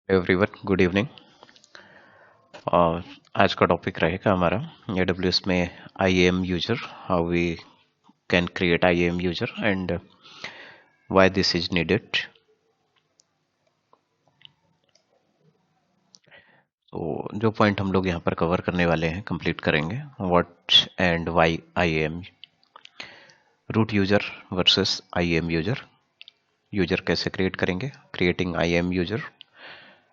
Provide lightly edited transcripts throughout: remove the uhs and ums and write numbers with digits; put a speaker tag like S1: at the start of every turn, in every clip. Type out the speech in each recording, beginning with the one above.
S1: Everyone good evening. और आज का टॉपिक रहेगा हमारा AWS में IAM user, how we can create IAM user and why this is needed. तो जो पॉइंट हम लोग यहाँ पर कवर करने वाले हैं, कंप्लीट करेंगे। What and why IAM, root user versus IAM user, user कैसे क्रिएट करेंगे, creating IAM user,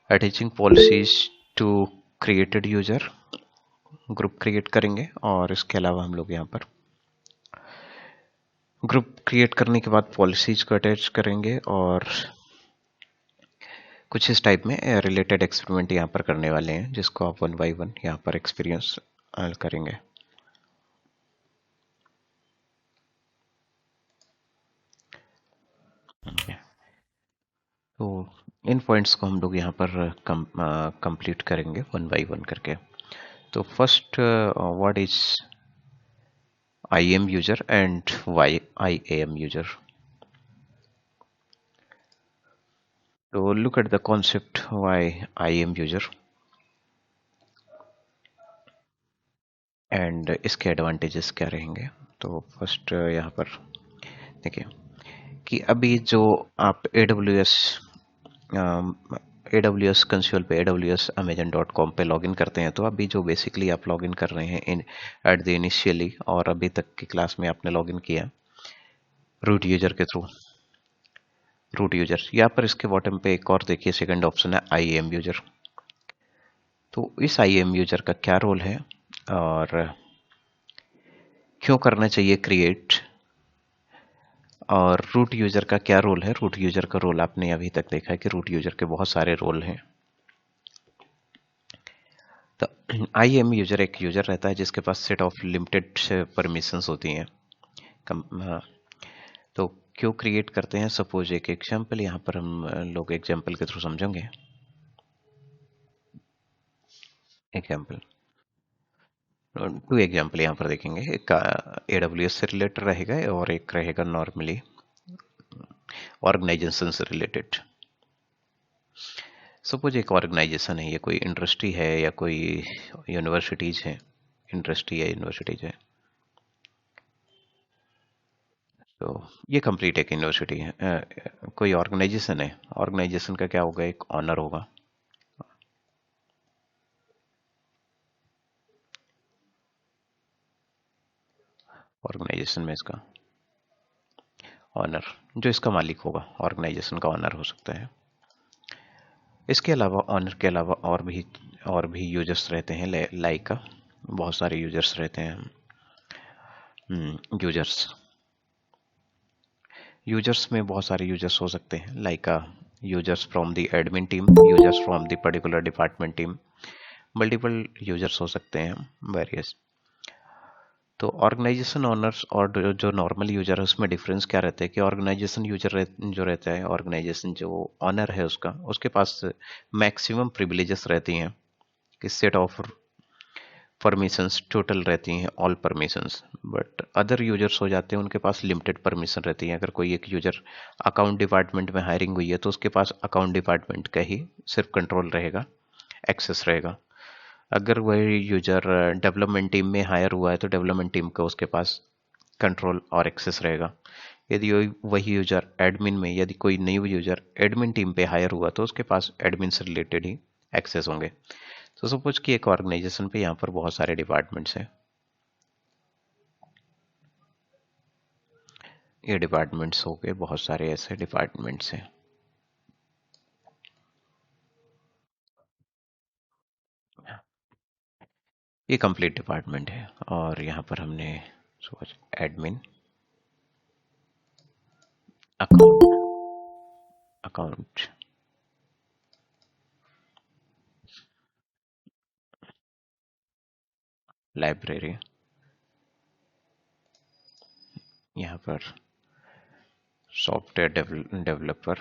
S1: attaching policies to created user, group create करेंगे। और इसके अलावा हम लोग यहाँ पर ग्रुप क्रिएट करने के बाद पॉलिसीज को अटैच करेंगे और कुछ इस टाइप में रिलेटेड एक्सपेरिमेंट यहाँ पर करने वाले हैं, जिसको आप वन बाय वन यहाँ पर एक्सपीरियंस करेंगे। तो इन पॉइंट्स को हम लोग यहाँ पर कंप्लीट करेंगे वन बाय वन करके। तो first, what is IAM user and why IAM user. तो look at the concept why IAM user and इसके एडवांटेजेस क्या रहेंगे। तो फर्स्ट यहाँ पर देखिए कि अभी जो आप AWS कंसोल पे amazon.com पे लॉगिन करते हैं, तो अभी जो बेसिकली आप लॉगिन कर रहे हैं इन एट द इनिशियली और अभी तक की क्लास में आपने लॉगिन किया रूट यूजर के थ्रू। रूट यूजर यहाँ पर इसके बॉटम पे एक और देखिए सेकंड ऑप्शन है IAM यूजर। तो इस IAM यूजर का क्या रोल है और क्यों करना चाहिए क्रिएट, और रूट यूजर का क्या रोल है। रूट यूजर का रोल आपने अभी तक देखा है कि रूट यूजर के बहुत सारे रोल हैं। तो IAM यूजर एक यूजर रहता है जिसके पास सेट ऑफ लिमिटेड परमिशंस होती हैं। हाँ, तो क्यों क्रिएट करते हैं, सपोज एक एग्जांपल यहाँ पर हम लोग एग्जांपल के थ्रू समझेंगे। एग्जांपल, टू एग्जांपल यहाँ पर देखेंगे। एक AWS से रिलेटेड रहेगा और एक रहेगा नॉर्मली ऑर्गेनाइजेशन से रिलेटेड। सपोज एक ऑर्गेनाइजेशन है, ये कोई इंडस्ट्री है या कोई यूनिवर्सिटीज है, इंडस्ट्री है यूनिवर्सिटीज है। तो ये कंप्लीट एक यूनिवर्सिटी है, कोई ऑर्गेनाइजेशन है। ऑर्गेनाइजेशन का क्या होगा, एक ऑनर होगा। ऑर्गेनाइजेशन में इसका ऑनर, जो इसका मालिक होगा, ऑर्गेनाइजेशन का ऑनर हो सकता है। इसके अलावा ऑनर के अलावा और भी यूजर्स रहते हैं, लाइक बहुत सारे यूजर्स रहते हैं। यूजर्स यूजर्स में बहुत सारे यूजर्स हो सकते हैं, like users from the admin team, users from the particular department team, multiple users हो सकते हैं, वेरियस। तो ऑर्गेनाइजेशन ओनर्स और जो नॉर्मल यूजर है उसमें डिफरेंस क्या रहता है कि ऑर्गेनाइजेशन यूजर जो रहता है, ऑर्गेनाइजेशन जो ऑनर है उसका, उसके पास मैक्सिमम प्रिविलेजेस रहती हैं कि सेट ऑफ परमिशंस टोटल रहती हैं, all permissions. But other users हो जाते हैं, उनके पास लिमिटेड परमिशन रहती है। अगर कोई एक यूजर अकाउंट डिपार्टमेंट में हायरिंग हुई है तो उसके पास अकाउंट डिपार्टमेंट का ही सिर्फ कंट्रोल रहेगा, एक्सेस रहेगा। अगर वही यूजर डेवलपमेंट टीम में हायर हुआ है तो डेवलपमेंट टीम का उसके पास कंट्रोल और एक्सेस रहेगा। यदि वही यूजर एडमिन में, यदि कोई न्यू यूजर एडमिन टीम पे हायर हुआ तो उसके पास एडमिन से रिलेटेड ही एक्सेस होंगे। तो सपोज कि एक ऑर्गेनाइजेशन पे यहाँ पर बहुत सारे डिपार्टमेंट्स हैं। ये डिपार्टमेंट्स हो गए, बहुत सारे ऐसे डिपार्टमेंट्स हैं। ये कंप्लीट डिपार्टमेंट है और यहाँ पर हमने suppose admin, account, account, library, यहाँ पर software developer,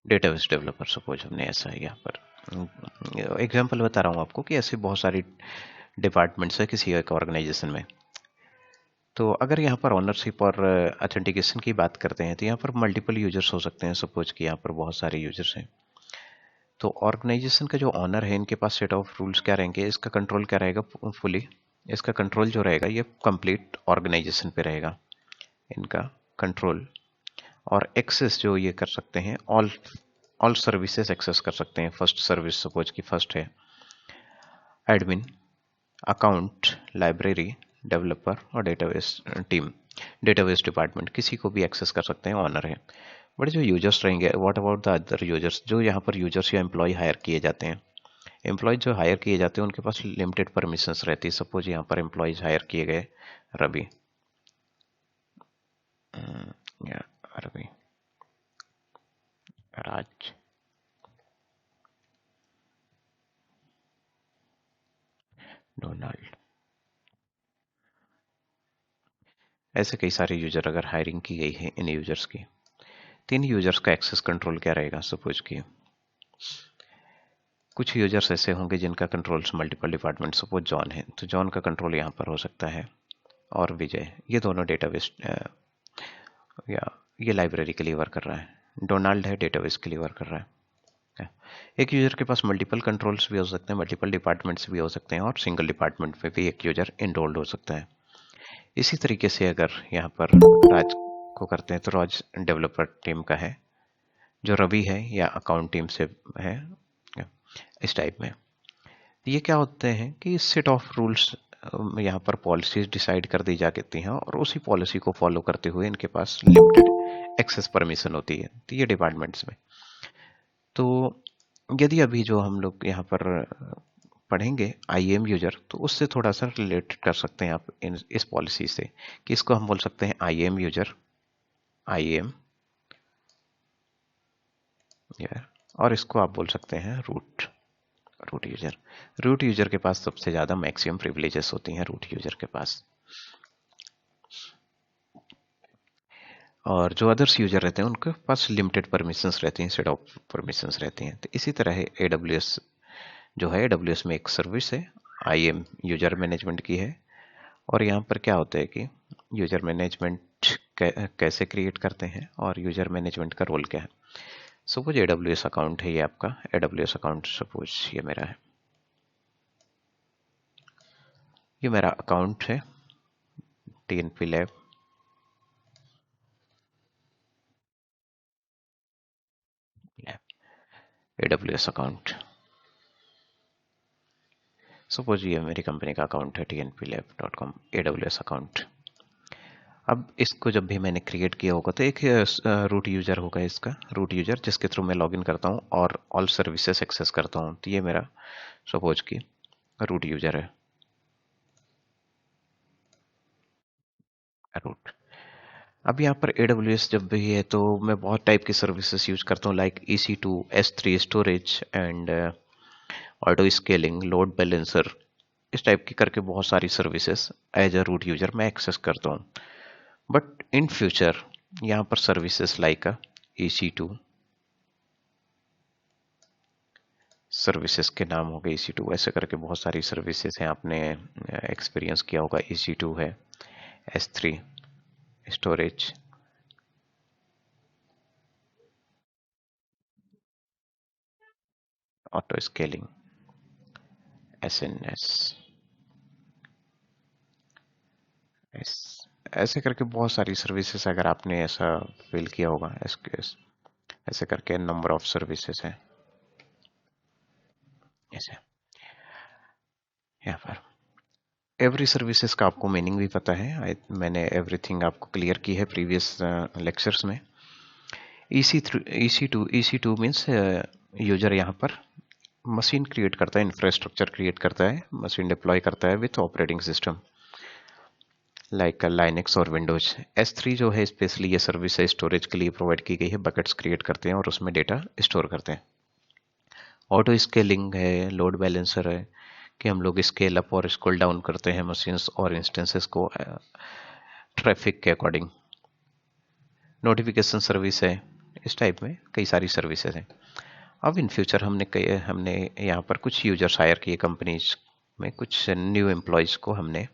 S1: database developer suppose हमने ऐसा है यहाँ पर एग्जांपल बता रहा हूँ आपको कि ऐसे बहुत सारी डिपार्टमेंट्स है किसी एक ऑर्गेनाइजेशन में। तो अगर यहाँ पर ऑनरशिप और ऑथेंटिकेशन की बात करते हैं तो यहाँ पर मल्टीपल यूजर्स हो सकते हैं। सपोज कि यहाँ पर बहुत सारे यूजर्स हैं, तो ऑर्गेनाइजेशन का जो ऑनर है इनके पास सेट ऑफ रूल्स क्या रहेंगे, इसका कंट्रोल क्या रहेगा फुली, इसका कंट्रोल जो रहेगा ये कंप्लीट ऑर्गेनाइजेशन पे रहेगा इनका कंट्रोल। और एक्सेस जो ये कर सकते हैं ऑल सर्विसेज एक्सेस कर सकते हैं। फर्स्ट सर्विस सपोज की फर्स्ट है एडमिन, अकाउंट, लाइब्रेरी, डेवलपर और डेटाबेस टीम, डेटाबेस डिपार्टमेंट, किसी को भी एक्सेस कर सकते हैं, ऑनर है। बट जो यूजर्स रहेंगे, what about the other users, जो यहाँ पर यूजर्स या एम्प्लॉय हायर किए जाते हैं, एम्प्लॉय जो हायर किए जाते हैं उनके पास लिमिटेड परमिशंस रहती है। सपोज यहाँ पर एम्प्लॉयज हायर किए गए रवि, या रवि, राज, डोनाल्ड, ऐसे कई सारे यूजर अगर हायरिंग की गई है इन यूजर्स की, तीन यूजर्स का एक्सेस कंट्रोल क्या रहेगा। सपोज कि कुछ यूजर्स ऐसे होंगे जिनका controls multiple department, suppose John है तो जॉन का कंट्रोल यहाँ पर हो सकता है, और विजय, ये दोनों डेटाबेस या ये लाइब्रेरी के लिए वर्क कर रहा है, डोनाल्ड है डेटाबेस के लिए वर्क कर रहा है। एक यूजर के पास मल्टीपल कंट्रोल्स भी हो सकते हैं, मल्टीपल डिपार्टमेंट्स भी हो सकते हैं, और सिंगल डिपार्टमेंट में भी एक यूजर इनरोल्ड हो सकता है। इसी तरीके से अगर यहाँ पर राज को करते हैं तो राज डेवलपर टीम का है, जो रवि है या अकाउंट टीम से है, इस टाइप में। ये क्या होते हैं कि सेट ऑफ रूल्स यहाँ पर पॉलिसीज डिसाइड कर दी जाती हैं और उसी पॉलिसी को फॉलो करते हुए इनके पास लिमिटेड एक्सेस परमिशन होती है, तो ये डिपार्टमेंट्स में। तो यदि अभी जो हम लोग यहाँ पर पढ़ेंगे आईएम यूजर, तो उससे थोड़ा सा रिलेट कर सकते हैं आप इस पॉलिसी से, कि इसको हम बोल सकते हैं आईएम यूजर, आईएम, और इसको आप बोल सकते हैं रूट यूजर। रूट यूजर के पास सबसे ज्यादा मैक्सिमम प्रिविलेजेस होती हैं रूट यूजर के पास, और जो अदर्स यूजर रहते हैं उनके पास लिमिटेड परमिशंस रहती हैं, सेट ऑफ परमिशंस रहती हैं। तो इसी तरह है एडब्ल्यूएस जो है, एडब्ल्यूएस में एक सर्विस है, आईएम यूजर मैनेजमेंट की है। और यहाँ पर क्या होता है कि यूजर मैनेजमेंट कैसे क्रिएट करते हैं और यूजर मैनेजमेंट का रोल क्या है। सपोज एडब्ल्यूएस अकाउंट है, ये आपका एडब्ल्यूएस अकाउंट, सपोज ये मेरा है, ये मेरा अकाउंट है TNP lab, AWS account. Suppose ये मेरी कंपनी का अकाउंट है tnplab.com AWS अकाउंट। अब इसको जब भी मैंने क्रिएट किया होगा तो एक रूट यूजर होगा, इसका रूट यूजर जिसके थ्रू मैं लॉगिन करता हूँ और ऑल सर्विसेज एक्सेस करता हूँ। तो ये मेरा सपोज की रूट यूजर है, रूट। अब यहाँ पर AWS जब भी है तो मैं बहुत टाइप की सर्विसेज यूज करता हूँ, like EC2, S3 storage and auto scaling, load balancer, इस टाइप की करके बहुत सारी services as a root user मैं एक्सेस करता हूँ। बट इन फ्यूचर यहाँ पर सर्विसेज लाइक EC2, सर्विसेज के नाम हो गए EC2, ऐसे करके बहुत सारी सर्विसेज हैं, आपने एक्सपीरियंस किया होगा। EC2 है, S3 storage, auto scaling, SNS, ऐसे करके बहुत सारी सर्विसेज, अगर आपने ऐसा फील किया होगा, ऐसे करके नंबर ऑफ सर्विसेज हैं ऐसे। यहाँ पर एवरी सर्विसेज का आपको मीनिंग भी पता है, मैंने एवरीथिंग आपको क्लियर की है प्रीवियस लेक्चर्स में। EC2 मीन्स यूजर यहाँ पर मशीन क्रिएट करता है, इंफ्रास्ट्रक्चर क्रिएट करता है, मशीन डिप्लॉय करता है with operating system like Linux और विंडोज। S3 जो है स्पेशली ये सर्विस है, स्टोरेज के लिए प्रोवाइड की गई है, बकेट्स क्रिएट करते हैं और उसमें डेटा स्टोर करते हैं। ऑटो स्केलिंग है, लोड बैलेंसर है, कि हम लोग स्केल अप और स्केल डाउन करते हैं मशीन्स और इंस्टेंसेस को ट्रैफिक के अकॉर्डिंग। नोटिफिकेशन सर्विस है, इस टाइप में कई सारी सर्विसेज हैं। अब इन फ्यूचर हमने यहाँ पर कुछ यूजर्स हायर किए कंपनीज में, कुछ न्यू एम्प्लॉयज़ को हमने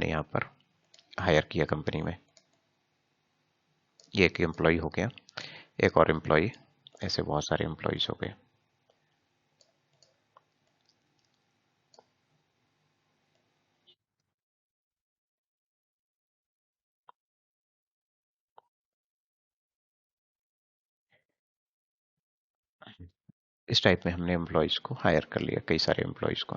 S1: यहाँ पर हायर किया कंपनी में। ये एक एम्प्लॉय हो गया, एक और एम्प्लॉय, ऐसे बहुत सारे एम्प्लॉयज़ हो गए। इस टाइप में हमने एम्प्लॉयज़ को हायर कर लिया, कई सारे एम्प्लॉयज़ को।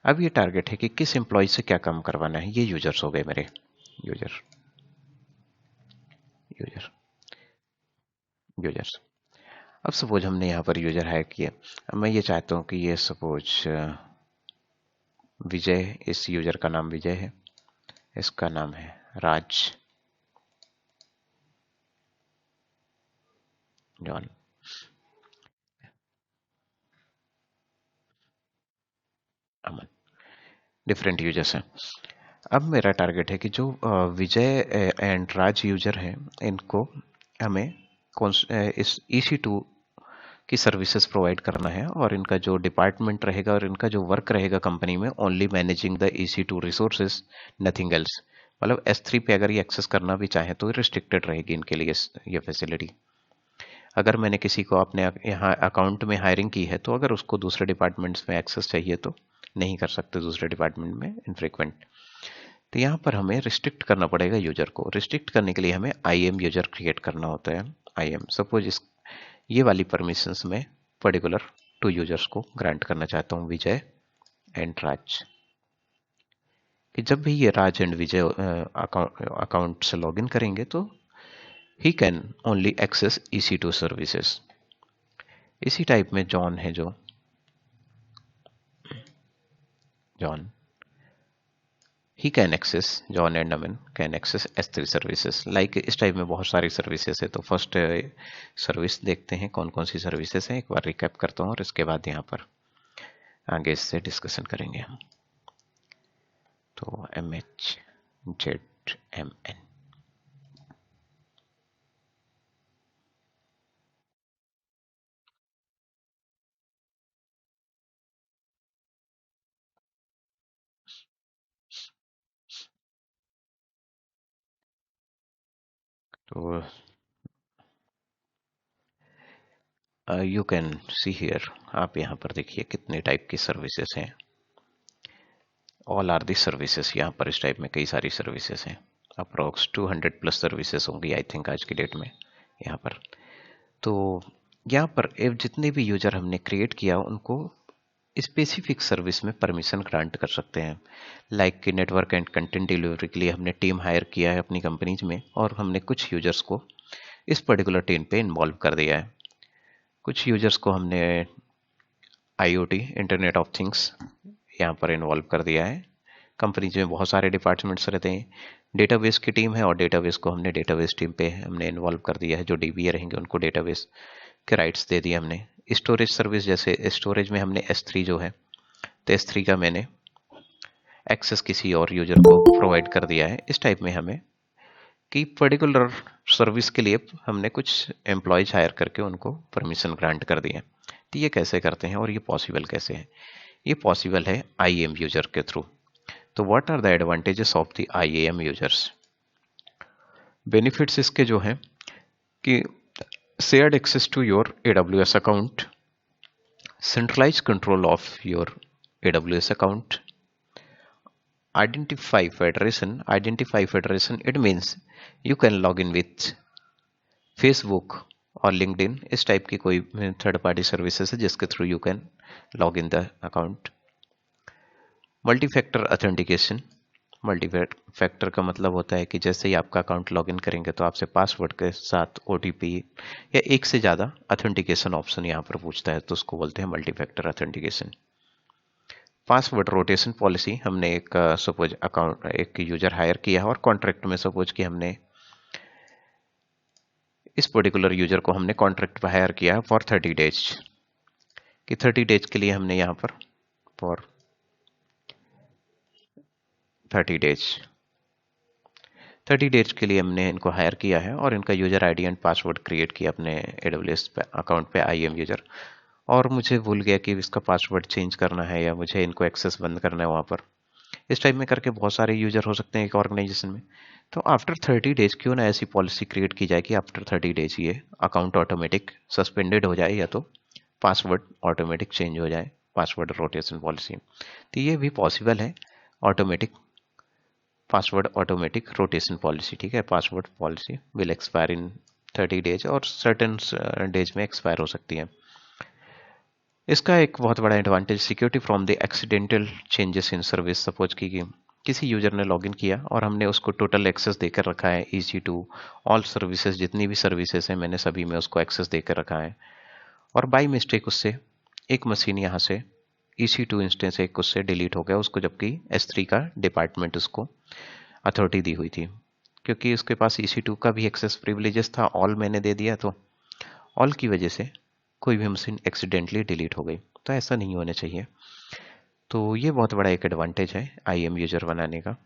S1: अब ये टारगेट है कि किस एम्प्लॉय से क्या काम करवाना है। ये यूजर्स हो गए मेरे, यूजर यूजर यूजर्स। अब सपोज हमने यहाँ पर यूजर हायर किया। अब मैं ये चाहता हूँ कि ये सपोज विजय, इस यूजर का नाम विजय है, इसका नाम है राज, जॉन, अमन, डिफरेंट यूजर्स हैं। अब मेरा टारगेट है कि जो विजय एंड राज यूजर हैं, इनको हमें इस EC2 की सर्विसेज प्रोवाइड करना है, और इनका जो डिपार्टमेंट रहेगा और इनका जो वर्क रहेगा कंपनी में, only managing the EC2 resources, nothing else. मतलब S3 पे अगर ये एक्सेस करना भी चाहे तो रिस्ट्रिक्टेड रहेगी इनके लिए ये फैसिलिटी। अगर मैंने किसी को अपने यहाँ अकाउंट में हायरिंग की है, तो अगर उसको दूसरे डिपार्टमेंट्स में एक्सेस चाहिए तो नहीं कर सकते दूसरे डिपार्टमेंट में इनफ्रीक्वेंट। तो यहाँ पर हमें रिस्ट्रिक्ट करना पड़ेगा यूजर को। रिस्ट्रिक्ट करने के लिए हमें IAM यूजर क्रिएट करना होता है। IAM सपोज ये वाली परमिशंस में पर्टिकुलर 2 यूजर्स को ग्रांट करना चाहता हूँ, विजय एंड राज। कि जब भी ये राज एंड विजय अकाउंट से लॉगिन करेंगे तो he can only access EC2 services. इसी टाइप में जॉन है, जो John John and Aman can access S3 services. Like इस टाइप में बहुत सारी सर्विसेज है। तो फर्स्ट सर्विस देखते हैं कौन कौन सी सर्विसेज हैं, एक बार रिकैप करता हूँ और इसके बाद यहाँ पर आगे इससे डिस्कशन करेंगे हम। तो MHZMN, तो यू कैन सी हियर, आप यहाँ पर देखिए कितने टाइप की सर्विसेज हैं। All are the services. यहाँ पर इस टाइप में कई सारी सर्विसेज हैं, अप्रोक्स 200 प्लस सर्विसेज होंगी आई थिंक आज की डेट में यहाँ पर। तो यहाँ पर जितने भी यूजर हमने क्रिएट किया उनको स्पेसिफिक सर्विस में परमिशन ग्रांट कर सकते हैं। लाइक कि नेटवर्क एंड कंटेंट डिलीवरी के लिए हमने टीम हायर किया है अपनी कंपनीज में, और हमने कुछ यूजर्स को इस पर्टिकुलर टीम पे इन्वॉल्व कर दिया है। कुछ यूजर्स को हमने IoT, इंटरनेट ऑफ थिंग्स, यहाँ पर इन्वॉल्व कर दिया है। कंपनीज में बहुत सारे डिपार्टमेंट्स रहते हैं। डेटाबेस की टीम है और डेटाबेस को हमने डेटाबेस टीम पे हमने इन्वॉल्व कर दिया है। जो DBA रहेंगे उनको डेटाबेस के राइट्स दे दिए हमने। स्टोरेज सर्विस, जैसे स्टोरेज में हमने S3 जो है, तो S3 का मैंने एक्सेस किसी और यूजर को प्रोवाइड कर दिया है। इस टाइप में हमें कि पर्टिकुलर सर्विस के लिए हमने कुछ एम्प्लॉयज हायर करके उनको परमिशन ग्रांट कर दिए। तो ये कैसे करते हैं और ये पॉसिबल कैसे है? ये पॉसिबल है IAM यूजर के थ्रू। तो what are the advantages of the IAM users? Benefits इसके जो हैं कि shared access to your AWS account, centralized control of your AWS account, identify federation, it means you can log in with Facebook और LinkedIn, इस type की कोई third party services है जिसके through you can log in the account. Multi factor authentication, multi factor का मतलब होता है कि जैसे ही आपका अकाउंट लॉगिन करेंगे तो आपसे पासवर्ड के साथ OTP या एक से ज़्यादा ऑथेंटिकेशन ऑप्शन यहाँ पर पूछता है, तो उसको बोलते हैं multi factor authentication. Password rotation policy, हमने एक सपोज अकाउंट एक यूजर हायर किया है और कॉन्ट्रैक्ट में सपोज कि हमने इस पर्टिकुलर यूजर को हमने कॉन्ट्रैक्ट पर हायर किया है फॉर 30 डेज, कि 30 डेज के लिए हमने यहाँ पर फॉर 30 डेज 30 डेज के लिए हमने इनको हायर किया है और इनका user ID and password create किया अपने AWS अकाउंट पे IAM यूजर। और मुझे भूल गया कि इसका पासवर्ड चेंज करना है या मुझे इनको एक्सेस बंद करना है वहाँ पर। इस टाइप में करके बहुत सारे यूजर हो सकते हैं एक ऑर्गेनाइजेशन में। तो आफ्टर 30 डेज क्यों ना ऐसी पॉलिसी क्रिएट की जाए कि आफ्टर 30 डेज ये अकाउंट ऑटोमेटिक सस्पेंडेड हो जाए या तो पासवर्ड ऑटोमेटिक चेंज हो जाए, पासवर्ड रोटेशन पॉलिसी। तो ये भी पॉसिबल है, automatic password automatic rotation policy. ठीक है, password policy will expire in 30 days और सर्टेन डेज में एक्सपायर हो सकती है। इसका एक बहुत बड़ा advantage security from the accidental changes in service. Suppose की किसी यूजर ने लॉगिन किया और हमने उसको टोटल एक्सेस देकर रखा है EC2 ऑल सर्विसेज, जितनी भी सर्विसेज हैं मैंने सभी में उसको एक्सेस देकर रखा है, और बाई मिस्टेक उससे एक मशीन यहाँ से EC2 इंस्टेंस एक उससे डिलीट हो गया उसको, जबकि S3 का डिपार्टमेंट उसको अथॉरिटी दी हुई थी। क्योंकि उसके पास EC2 का भी एक्सेस प्रिविलेजेस था, ऑल मैंने दे दिया, तो ऑल की वजह से कोई भी मशीन एक्सीडेंटली डिलीट हो गई। तो ऐसा नहीं होना चाहिए। तो ये बहुत बड़ा एक एडवांटेज है IAM यूजर बनाने का।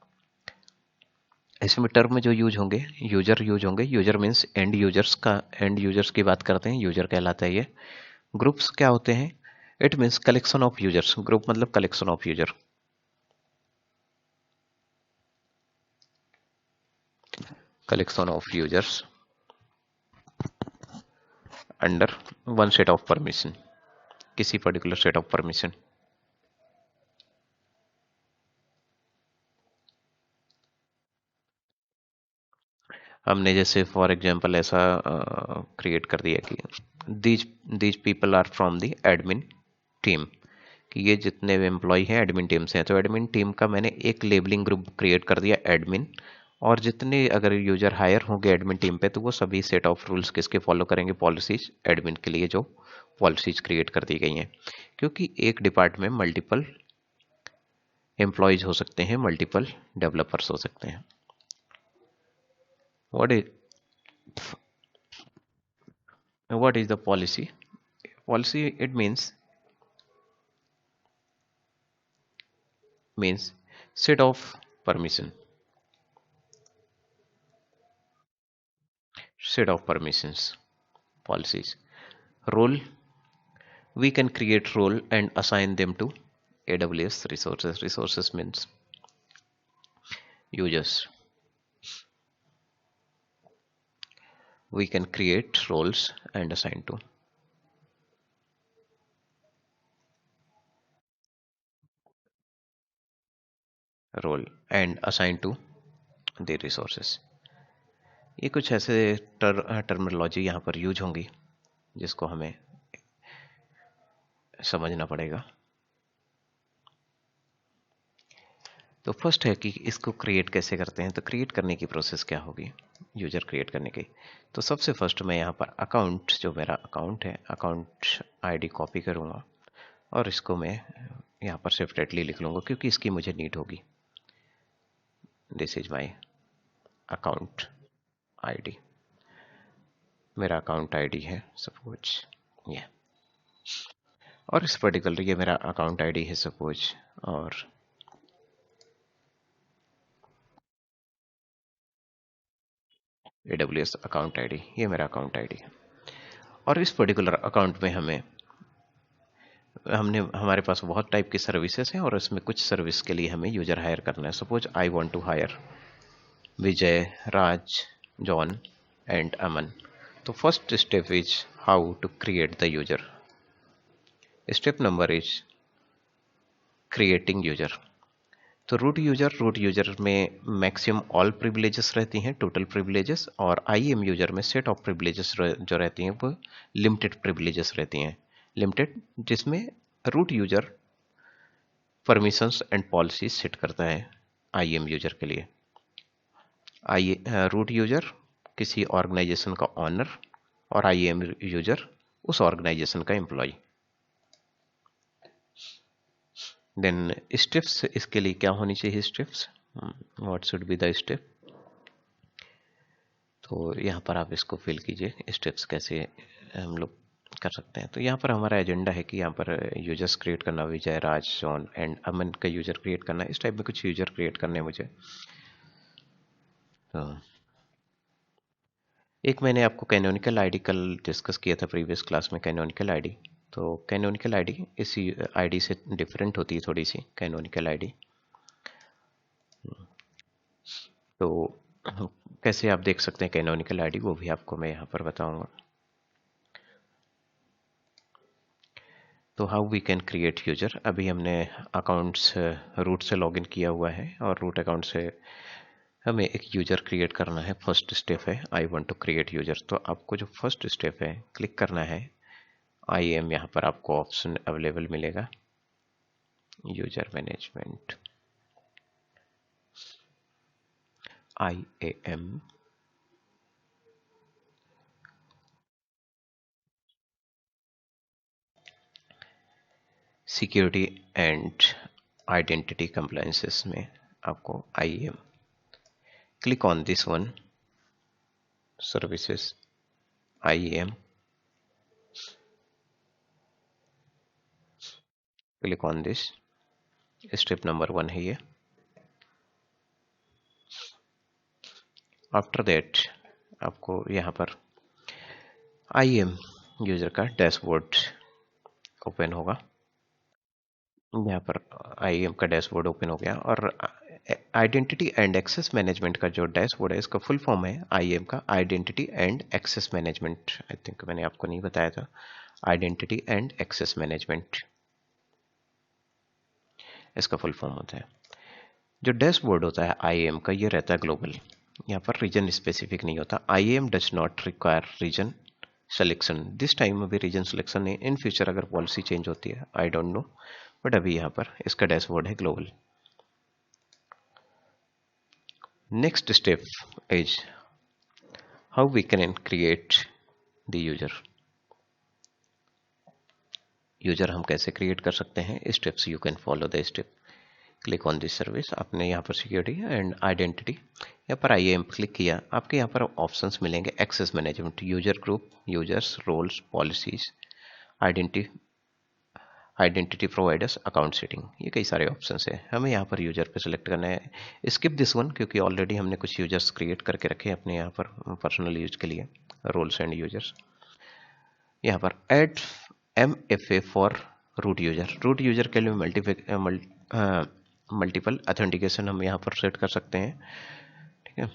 S1: इसमें टर्म जो यूज होंगे, यूजर मीन्स एंड यूजर्स का, एंड यूजर्स की बात करते हैं, यूजर कहलाता है ये। ग्रुप्स क्या होते हैं? It means collection of users. Group मतलब collection of user. Collection of users under one set of permission, किसी पर्टिकुलर सेट ऑफ परमिशन। हमने जैसे फॉर एग्जांपल ऐसा क्रिएट कर दिया कि these these people are from the admin team, कि ये जितने भी एम्प्लॉय हैं एडमिन टीम से हैं। तो एडमिन टीम का मैंने एक लेबलिंग ग्रुप क्रिएट कर दिया एडमिन, और जितने अगर यूजर हायर होंगे एडमिन टीम पे तो वो सभी सेट ऑफ रूल्स किसके फॉलो करेंगे? पॉलिसीज, एडमिन के लिए जो पॉलिसीज क्रिएट कर दी गई हैं। क्योंकि एक डिपार्टमेंट में मल्टीपल एम्प्लॉयज हो सकते हैं, मल्टीपल डेवलपर्स हो सकते हैं। What is the policy? Policy it means set of permission, set of permissions, policies. Role, we can create role and assign them to AWS resources. Resources means users. We can create roles and assign to role and assign to the resources. ये कुछ ऐसे terminology यहाँ पर use होंगी जिसको हमें समझना पड़ेगा। तो फर्स्ट है कि इसको क्रिएट कैसे करते हैं। तो क्रिएट करने की प्रोसेस क्या होगी यूजर क्रिएट करने की? तो सबसे फर्स्ट मैं यहाँ पर अकाउंट, जो मेरा अकाउंट है, अकाउंट आईडी कॉपी करूँगा और इसको मैं यहाँ पर सेपरेटली लिख लूँगा क्योंकि इसकी मुझे नीड होगी। This is my account ID, मेरा अकाउंट आईडी है सपोज ये, और इस पर्टिकुलर ये मेरा अकाउंट आईडी है सपोज, और AWS अकाउंट आईडी, ये मेरा अकाउंट आईडी है। और इस पर्टिकुलर अकाउंट में हमारे पास बहुत टाइप की सर्विसेज हैं और इसमें कुछ सर्विस के लिए हमें यूजर हायर करना है। Suppose I want to hire Vijay, Raj, John and Aman. तो first step is how to create the user. Step number is creating user. तो रूट यूजर में मैक्सिमम ऑल प्रिविलेजेस रहती हैं, टोटल प्रिविलेजेस, और IAM यूजर में set of privileges जो रहती हैं वो लिमिटेड प्रिविलेजेस रहती हैं। लिमिटेड जिसमें root user permissions and policies set करता है IAM यूजर के लिए। रूट यूजर किसी ऑर्गेनाइजेशन का ऑनर और IAM यूजर उस ऑर्गेनाइजेशन का एम्प्लॉय। देन स्टेप्स, इसके लिए क्या होनी चाहिए steps, what should be the step. तो यहाँ पर आप इसको फिल कीजिए, स्टेप्स कैसे हम लोग कर सकते हैं। तो यहाँ पर हमारा एजेंडा है कि यहाँ पर यूजर्स क्रिएट करना, विजय, राज, जॉन एंड अमन का यूजर क्रिएट करना, इस टाइप में कुछ यूजर क्रिएट करने हैं मुझे। तो एक मैंने आपको कैनोनिकल आईडी कल डिस्कस किया था प्रीवियस क्लास में, कैनोनिकल आईडी। तो कैनोनिकल आईडी इसी आईडी से डिफरेंट होती है थोड़ी सी कैनोनिकल आईडी। तो कैसे आप देख सकते हैं कैनोनिकल आईडी, वो भी आपको मैं यहाँ पर बताऊंगा। तो how we can create user, अभी हमने अकाउंट्स रूट से लॉगिन किया हुआ है और रूट अकाउंट से हमें एक यूजर क्रिएट करना है। फर्स्ट स्टेप है I want to create user. तो आपको जो फर्स्ट स्टेप है क्लिक करना है आई एम, यहाँ पर आपको ऑप्शन अवेलेबल मिलेगा user management, IAM। Security and identity compliances में आपको IAM, click on this one, services IAM, click on this. Step number 1 है ये। आफ्टर दैट आपको यहाँ पर IAM यूजर का डैशबोर्ड ओपन होगा। यहाँ पर IAM का डैशबोर्ड ओपन हो गया और आइडेंटिटी एंड एक्सेस मैनेजमेंट का जो डैशबोर्ड है इसका फुल फॉर्म है IAM का identity and access management. I think मैंने आपको नहीं बताया था, आइडेंटिटी एंड एक्सेस मैनेजमेंट इसका फुल फॉर्म होता है। जो डैशबोर्ड होता है IAM का ये रहता है ग्लोबल, यहाँ पर रीजन स्पेसिफिक नहीं होता। IAM does not require region selection this time. अभी रीजन सिलेक्शन नहीं, इन फ्यूचर अगर पॉलिसी चेंज होती है आई डोंट नो, बट अभी यहाँ पर इसका डैशबोर्ड है global. Next step is how we can create the user. User हम कैसे क्रिएट कर सकते हैं, steps you can follow the step. Click on this service, आपने यहाँ पर सिक्योरिटी एंड आइडेंटिटी, यहाँ पर IAM क्लिक किया, आपके यहाँ पर ऑप्शंस मिलेंगे access management, user group, users, roles, policies, identity providers, account setting, ये कई सारे ऑप्शंस है। हमें यहाँ पर यूजर पे सिलेक्ट करना है। स्किप दिस वन क्योंकि ऑलरेडी हमने कुछ यूजर्स क्रिएट करके रखे हैं अपने यहाँ पर पर्सनल यूज के लिए, रोल्स एंड यूजर्स। यहाँ पर add MFA for root user, root user के लिए मल्टीपल ऑथेंटिकेशन हम यहाँ पर सेट कर सकते हैं, ठीक है।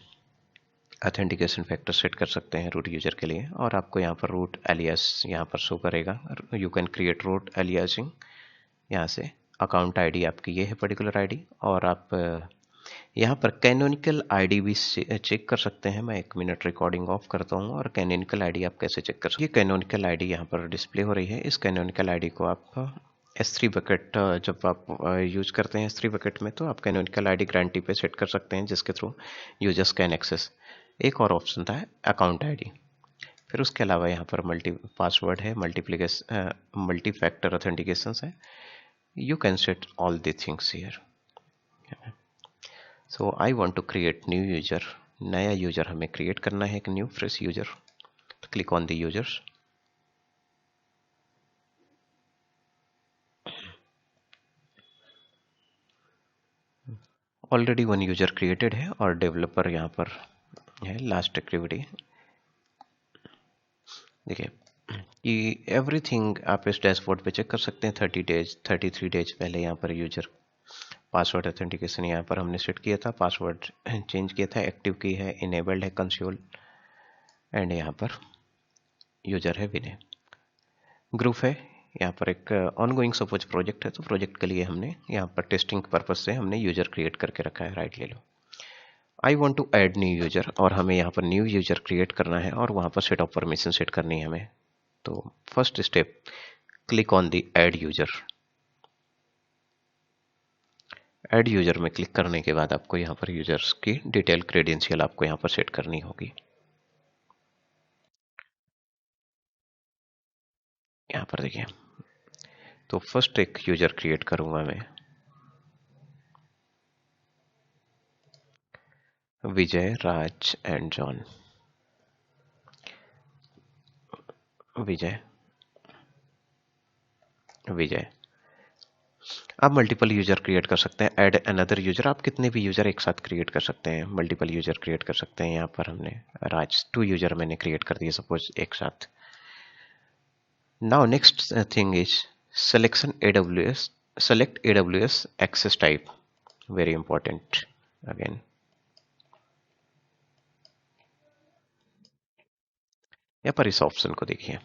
S1: ऑथेंटिकेशन फैक्टर सेट कर सकते हैं रूट यूजर के लिए, और आपको यहाँ पर रूट एलियास यहाँ पर शो करेगा। You can create root aliasing यहाँ से। अकाउंट आईडी आपकी ये है पर्टिकुलर आईडी, और आप यहाँ पर कैनोनिकल आईडी भी चेक कर सकते हैं। मैं 1 मिनट रिकॉर्डिंग ऑफ करता हूँ और कैनोनिकल आईडी आप कैसे चेक कर सकते हैं। ये कैनोनिकल आईडी यहाँ पर डिस्प्ले हो रही है। इस कैनोनिकल आईडी को आप S3 बकेट, जब आप यूज करते हैं S3 बकेट में, तो आप कैनोनिकल आईडी ग्रांटी पे सेट कर सकते हैं जिसके थ्रू यूजर्स कैन एक्सेस। एक और ऑप्शन था अकाउंट आईडी। फिर उसके अलावा यहाँ पर मल्टी पासवर्ड है, मल्टी फैक्टर ऑथेंटिकेशन है। You can set all the things here. So I want to create new user, नया यूजर हमें क्रिएट करना है, एक न्यू फ्रेश यूजर। तो click on the users, already 1 user created है और डेवलपर यहाँ पर है। लास्ट एक्टिविटी देखिए कि एवरीथिंग आप इस डैशबोर्ड पे चेक कर सकते हैं। 30 डेज 33 डेज पहले यहाँ पर यूजर पासवर्ड ऑथेंटिकेशन यहाँ पर हमने सेट किया था, पासवर्ड चेंज किया था, एक्टिव की है, इनेबल्ड है कंसोल, एंड यहाँ पर यूजर है विनय। ग्रुप है यहाँ पर एक ऑनगोइंग सपोज प्रोजेक्ट है, तो प्रोजेक्ट के लिए हमने यहाँ पर टेस्टिंग पर्पज से हमने यूजर क्रिएट करके रखा है। राइट ले लो, I want to add new user, और हमें यहाँ पर न्यू यूजर क्रिएट करना है और वहाँ पर सेट ऑफ परमिशन सेट करनी है हमें। तो first step, click on the add user. Add user में क्लिक करने के बाद आपको यहाँ पर यूजर्स की डिटेल क्रेडेंशियल आपको यहाँ पर सेट करनी होगी। यहाँ पर देखिए, तो फर्स्ट एक यूजर क्रिएट करूंगा मैं, विजय, राज एंड जॉन। विजय, विजय। आप मल्टीपल यूजर क्रिएट कर सकते हैं, ऐड अनदर यूजर, आप कितने भी यूजर एक साथ क्रिएट कर सकते हैं, मल्टीपल यूजर क्रिएट कर सकते हैं। यहाँ पर हमने राज 2 यूजर मैंने क्रिएट कर दिए सपोज एक साथ। Now next thing is selection AWS, select AWS access type, very important again। यहाँ पर इस ऑप्शन को देखिए,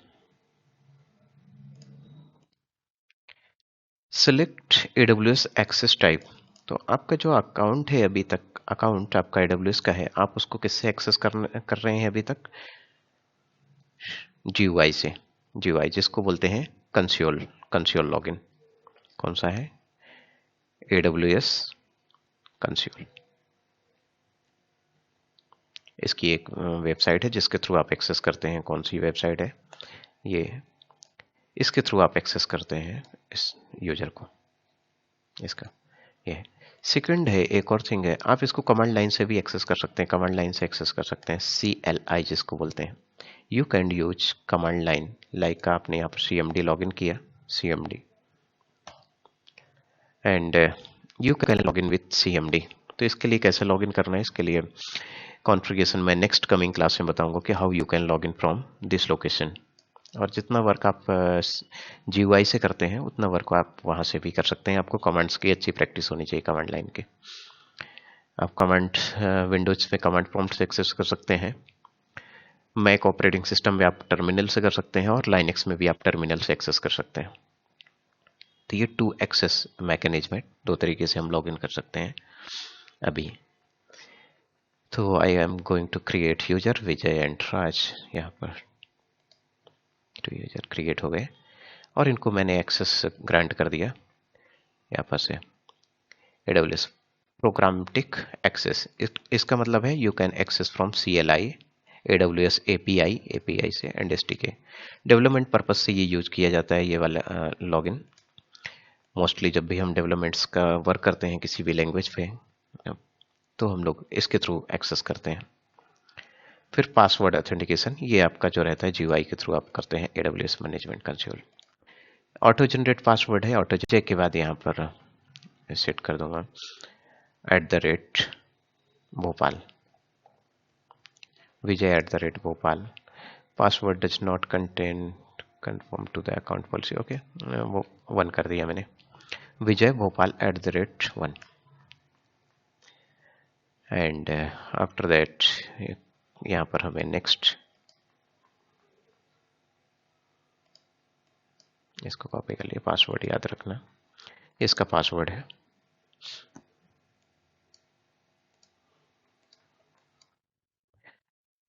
S1: सिलेक्ट AWS एक्सेस टाइप। तो आपका जो अकाउंट है अभी तक, अकाउंट आपका AWS का है, आप उसको किससे एक्सेस कर रहे हैं अभी तक? GUI से। GUI जिसको बोलते हैं कंसोल लॉगिन। कौन सा है? AWS console. इसकी एक वेबसाइट है जिसके थ्रू आप एक्सेस करते हैं। कौन सी वेबसाइट है? ये, इसके थ्रू आप एक्सेस करते हैं इस यूजर को, इसका ये। सेकंड है, एक और थिंग है, आप इसको कमांड लाइन से भी एक्सेस कर सकते हैं, कमांड लाइन से एक्सेस कर सकते हैं, CLI जिसको बोलते हैं। You can use command line, like आपने यहाँ पर CMD लॉगिन किया, CMD, and you can login with CMD। तो इसके लिए कैसे लॉगिन करना है, इसके लिए कॉन्फ़िगरेशन मैं नेक्स्ट कमिंग क्लास में बताऊंगा कि how you can login from this location. और जितना वर्क आप GUI से करते हैं उतना वर्क आप वहाँ से भी कर सकते हैं। आपको कमांड्स की अच्छी प्रैक्टिस होनी चाहिए, कमांड लाइन की। आप कमांड विंडोज में कमांड प्रॉम्प्ट से एक्सेस कर सकते हैं, मैक ऑपरेटिंग सिस्टम में आप टर्मिनल से कर सकते हैं, और लाइनक्स में भी आप टर्मिनल से एक्सेस कर सकते हैं। तो ये 2 एक्सेस मैकेनिज्म है, 2 तरीके से हम लॉग इन कर सकते हैं अभी। तो I am going to create user Vijay and Raj. यहाँ पर 2 यूजर क्रिएट हो गए और इनको मैंने एक्सेस ग्रांट कर दिया यहाँ पर से। AWS प्रोग्रामेटिक एक्सेस, इसका मतलब है you can access from CLI, AWS API से एंड SDK। डेवलपमेंट पर्पज से ये यूज किया जाता है, ये वाला लॉगिन। मोस्टली जब भी हम डेवलपमेंट्स का वर्क करते हैं किसी भी लैंग्वेज पे, तो हम लोग इसके थ्रू एक्सेस करते हैं। फिर पासवर्ड ऑथेंटिकेशन, ये आपका जो रहता है GUI के थ्रू आप करते हैं, AWS management console. Auto generate password है, ऑटो जनरेट के बाद यहाँ पर सेट कर दूंगा @भोपाल, विजय @भोपाल। Password does not contain confirm to the account policy, okay, वो 1 कर दिया मैंने, Vijay Bhopal @1। And after that यहाँ पर हमें नेक्स्ट, इसको कॉपी कर लिए, पासवर्ड याद रखना, इसका पासवर्ड है।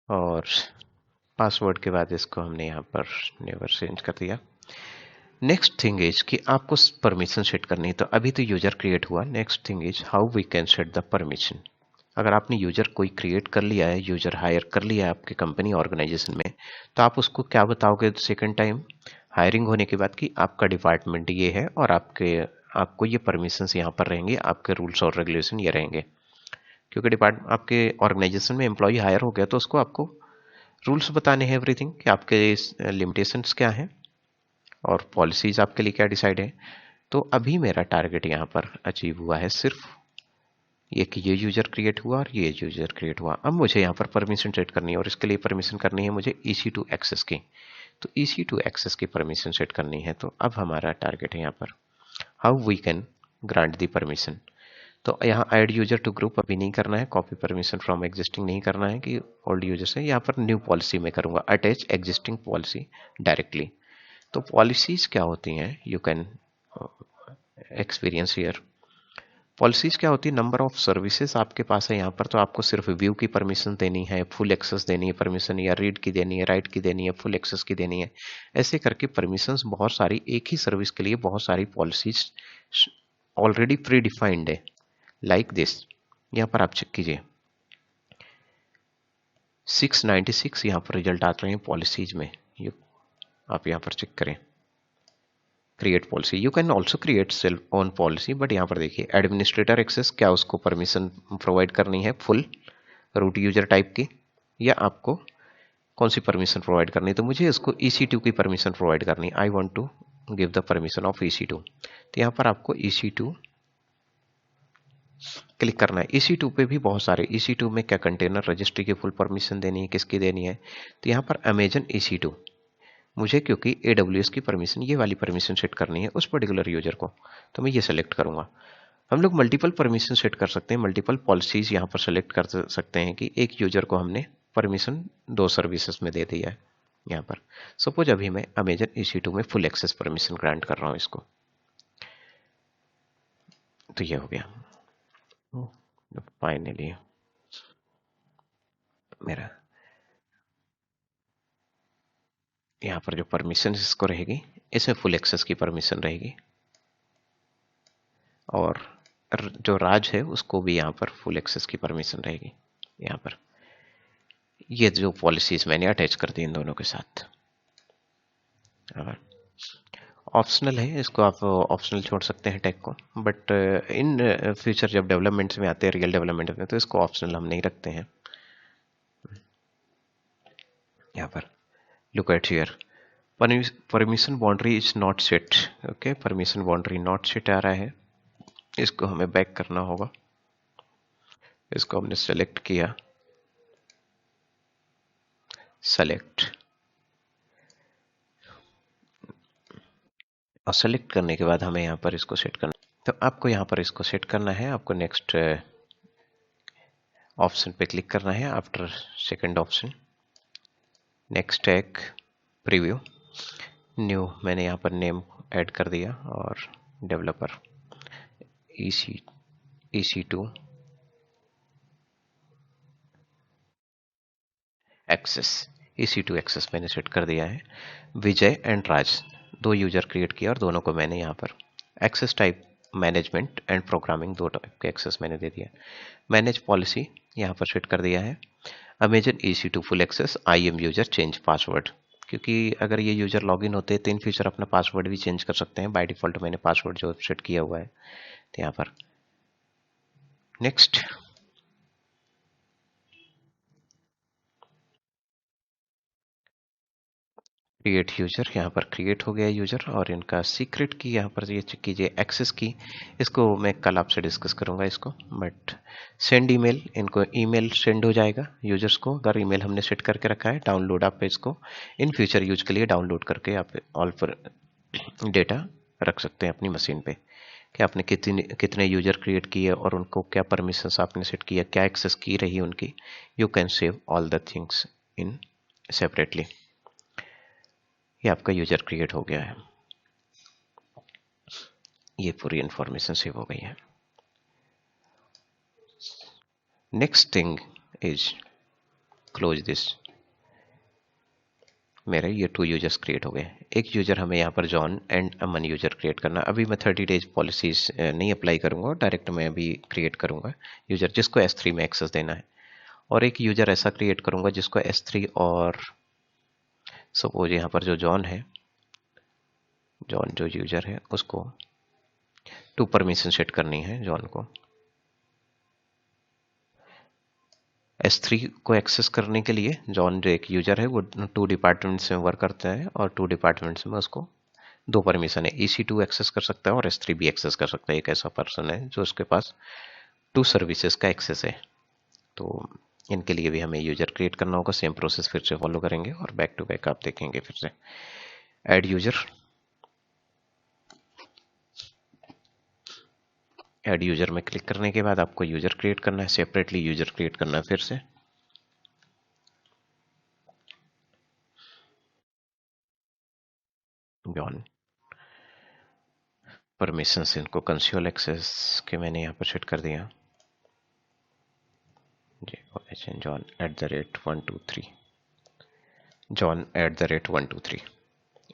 S1: और पासवर्ड के बाद इसको हमने यहाँ पर नेवर चेंज कर दिया। नेक्स्ट थिंग इज कि आपको परमिशन सेट करनी है। तो अभी तो यूजर क्रिएट हुआ, next thing is how we can set the permission. अगर आपने यूजर कोई क्रिएट कर लिया है, यूजर हायर कर लिया है आपकी कंपनी ऑर्गेनाइजेशन में, तो आप उसको क्या बताओगे सेकेंड टाइम हायरिंग होने के बाद कि आपका डिपार्टमेंट ये है और आपको ये परमिशंस यहाँ पर रहेंगे, आपके रूल्स और रेगुलेशन ये रहेंगे। क्योंकि आपके ऑर्गेनाइजेशन में एम्प्लॉय हायर हो गया तो उसको आपको रूल्स बताने हैं, एवरीथिंग, कि आपके लिमिटेशंस क्या हैं और पॉलिसीज आपके लिए क्या डिसाइड है। तो अभी मेरा टारगेट यहाँ पर अचीव हुआ है सिर्फ ये कि ये यूजर क्रिएट हुआ और ये यूजर क्रिएट हुआ। अब मुझे यहाँ पर परमिशन सेट करनी है और इसके लिए परमिशन करनी है मुझे EC2 एक्सेस की। तो EC2 एक्सेस की परमिशन सेट करनी है। तो अब हमारा टारगेट है यहाँ पर how we can grant the permission. तो यहाँ ऐड यूजर टू ग्रुप अभी नहीं करना है, कॉपी परमिशन फ्रॉम एग्जिस्टिंग नहीं करना है कि ओल्ड यूजर से, यहाँ पर न्यू पॉलिसी में करूँगा, अटैच एग्जिस्टिंग पॉलिसी डायरेक्टली। तो पॉलिसीज क्या होती हैं, you can experience here. Policies क्या होती है, नंबर ऑफ सर्विसेज आपके पास है यहाँ पर, तो आपको सिर्फ व्यू की परमिशन देनी है, फुल एक्सेस देनी है परमिशन, या रीड की देनी है, राइट की देनी है, फुल एक्सेस की देनी है। ऐसे करके परमिशंस बहुत सारी, एक ही सर्विस के लिए बहुत सारी पॉलिसीज ऑलरेडी प्री डिफाइंड है, लाइक दिस। यहाँ पर आप चेक कीजिए 696 यहाँ पर रिजल्ट आ रहे हैं पॉलिसीज में, आप यहाँ पर चेक करें। Create policy, you can also create self own policy, but यहाँ पर देखिए एडमिनिस्ट्रेटर एक्सेस, क्या उसको परमिशन प्रोवाइड करनी है फुल रूट यूजर टाइप की, या आपको कौन सी परमिशन प्रोवाइड करनी है। तो मुझे इसको EC2 की परमिशन प्रोवाइड करनी है। I want to give the permission of EC2। तो यहाँ पर आपको EC2 क्लिक करना है। EC2 पे भी बहुत सारे, EC2 में क्या कंटेनर रजिस्ट्री की फुल परमिशन देनी है, किसकी देनी है, तो यहाँ पर अमेजन EC2 मुझे, क्योंकि AWS की परमिशन, ये वाली परमिशन सेट करनी है उस पर्टिकुलर यूजर को, तो मैं ये सेलेक्ट करूंगा। हम लोग मल्टीपल परमिशन सेट कर सकते हैं, मल्टीपल पॉलिसीज यहाँ पर सेलेक्ट कर सकते हैं कि एक यूजर को हमने परमिशन 2 सर्विसेज में दे दिया है। यहाँ पर सपोज अभी मैं अमेजन EC2 में फुल एक्सेस परमिशन ग्रांट कर रहा हूँ इसको, तो ये हो गया। फाइनली मेरा यहाँ पर जो परमिशन इसको रहेगी, इसमें फुल एक्सेस की परमिशन रहेगी, और जो राज है उसको भी यहाँ पर फुल एक्सेस की परमिशन रहेगी। यहाँ पर ये जो पॉलिसीज मैंने अटैच कर दी इन दोनों के साथ। ऑप्शनल है, इसको आप ऑप्शनल छोड़ सकते हैं टैग को, बट इन फ्यूचर जब डेवलपमेंट्स में आते हैं, रियल डेवलपमेंट में, तो इसको ऑप्शनल हम नहीं रखते हैं। यहाँ पर look at here, permission boundary is not set. Okay, permission boundary not set आ रहा है, इसको हमें बैक करना होगा। इसको हमने सेलेक्ट किया, सेलेक्ट, और सेलेक्ट करने के बाद हमें यहाँ पर इसको सेट करना, तो आपको यहाँ पर इसको सेट करना है। आपको नेक्स्ट ऑप्शन पे क्लिक करना है, after second option, next tag, preview, new, मैंने यहाँ पर नेम ऐड कर दिया, और developer EC2 access, EC2 access मैंने सेट कर दिया है। Vijay and Raj, 2 user create किया और दोनों को मैंने यहाँ पर access type management and programming 2 type के एक्सेस मैंने दे दिया। मैनेज पॉलिसी यहाँ पर सेट कर दिया है। Amazon EC2 full access, I am user, change password, क्योंकि अगर ये यूजर लॉगिन होते हैं तो इन फ्यूचर अपना पासवर्ड भी चेंज कर सकते हैं। बाय डिफॉल्ट मैंने पासवर्ड जो सेट किया हुआ है, तो यहाँ पर नेक्स्ट, क्रिएट यूजर, यहाँ पर क्रिएट हो गया यूजर, और इनका सीक्रेट की यहाँ पर ये चेक कीजिए, एक्सेस की, इसको मैं कल आपसे डिस्कस करूंगा इसको। बट सेंड ईमेल, इनको ईमेल सेंड हो जाएगा यूजर्स को, अगर ईमेल हमने सेट करके रखा है। डाउनलोड, आप इसको इन फ्यूचर यूज के लिए डाउनलोड करके आप ऑल पर डेटा रख सकते हैं अपनी मशीन पे, कि आपने कितने यूजर क्रिएट किए और उनको क्या परमिशंस आपने सेट किया, क्या एक्सेस की रही उनकी। You can save all the things in separately. ये आपका यूजर क्रिएट हो गया है, ये पूरी इंफॉर्मेशन सेव हो गई है। Next thing is close this. मेरे ये 2 यूजर्स क्रिएट हो गए। एक यूजर हमें यहाँ पर John and Aman user create करना। अभी मैं 30 डेज पॉलिसीज नहीं अप्लाई करूंगा, डायरेक्ट मैं अभी क्रिएट करूंगा यूजर जिसको S3 में एक्सेस देना है, और एक यूजर ऐसा क्रिएट करूंगा जिसको S3, और सपोज यहाँ पर जो जॉन है, जॉन जो यूजर है उसको 2 परमिशन सेट करनी है जॉन को। S3 को एक्सेस करने के लिए जॉन जो एक यूजर है वो 2 डिपार्टमेंट्स में वर्क करता है, और 2 डिपार्टमेंट्स में उसको 2 परमिशन है। EC2 एक्सेस कर सकता है और S3 भी एक्सेस कर सकता है। एक ऐसा पर्सन है जो उसके पास 2 सर्विसेज का एक्सेस है। तो इनके लिए भी हमें यूजर क्रिएट करना होगा, सेम प्रोसेस फिर से फॉलो करेंगे, और बैक टू बैक आप देखेंगे फिर से। ऐड यूजर, ऐड यूजर में क्लिक करने के बाद आपको यूजर क्रिएट करना है, सेपरेटली यूजर क्रिएट करना है फिर से। जॉन परमिशंस, इनको कंसोल एक्सेस के मैंने यहाँ पर सेट कर दिया जी। जॉन @123, जॉन @123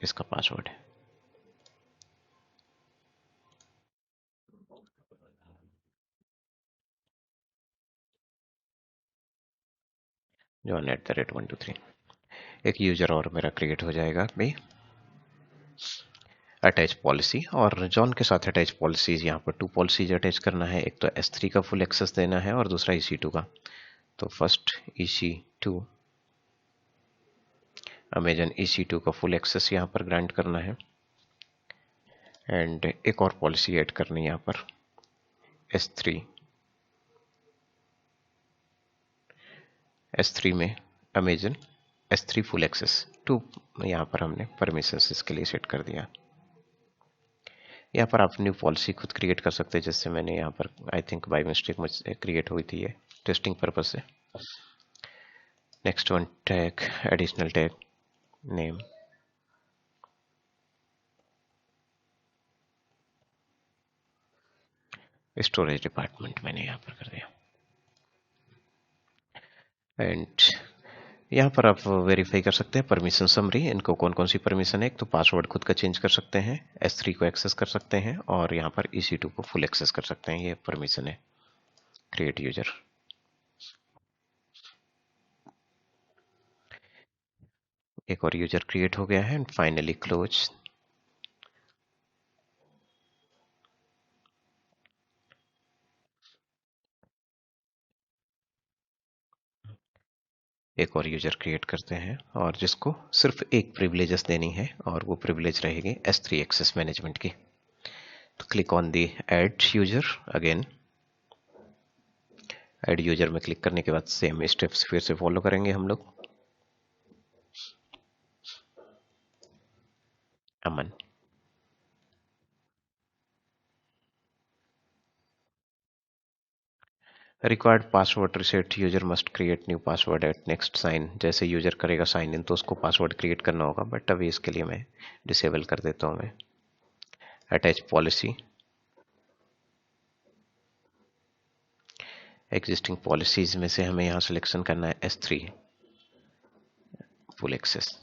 S1: इसका पासवर्ड है। जॉन @123, एक यूजर और मेरा क्रिएट हो जाएगा भाई। अटैच पॉलिसी, और जॉन के साथ अटैच पॉलिसीज, यहाँ पर 2 पॉलिसीज अटैच करना है। एक तो S3 का फुल एक्सेस देना है और दूसरा EC2 का। तो फर्स्ट EC2, अमेजन EC2 का फुल एक्सेस यहाँ पर ग्रांट करना है। एंड एक और पॉलिसी ऐड करनी है यहाँ पर S3। S3 में Amazon S3 full access to, यहाँ पर हमने परमिशंस इसके लिए सेट कर दिया। यहाँ पर आप न्यू पॉलिसी खुद क्रिएट कर सकते हैं, जैसे मैंने यहाँ पर आई थिंक बाय मिस्टेक मुझसे क्रिएट हुई थी ये टेस्टिंग पर्पज से। Next one tag, additional tag name, storage department मैंने यहाँ पर कर दिया। एंड यहाँ पर आप वेरीफाई कर सकते हैं परमिशन समरी, इनको कौन कौन सी परमिशन है। एक तो पासवर्ड खुद का चेंज कर सकते हैं, S3 को एक्सेस कर सकते हैं, और यहाँ पर EC2 को फुल एक्सेस कर सकते हैं। ये परमिशन है क्रिएट यूजर। एक और यूजर क्रिएट हो गया है एंड फाइनली क्लोज। एक और यूजर क्रिएट करते हैं और जिसको सिर्फ एक प्रिविलेजेस देनी है, और वो प्रिविलेज रहेगी S3 एक्सेस मैनेजमेंट की। तो click on the add user again. Add user में क्लिक करने के बाद सेम स्टेप्स फिर से फॉलो करेंगे हम लोग। Aman, required password reset, user must create new password at next sign. जैसे यूजर करेगा साइन इन तो उसको पासवर्ड क्रिएट करना होगा, बट अभी इसके लिए मैं डिसेबल कर देता हूँ। मैं अटैच पॉलिसी, एग्जिस्टिंग पॉलिसीज में से हमें यहाँ सिलेक्शन करना है S3 full access.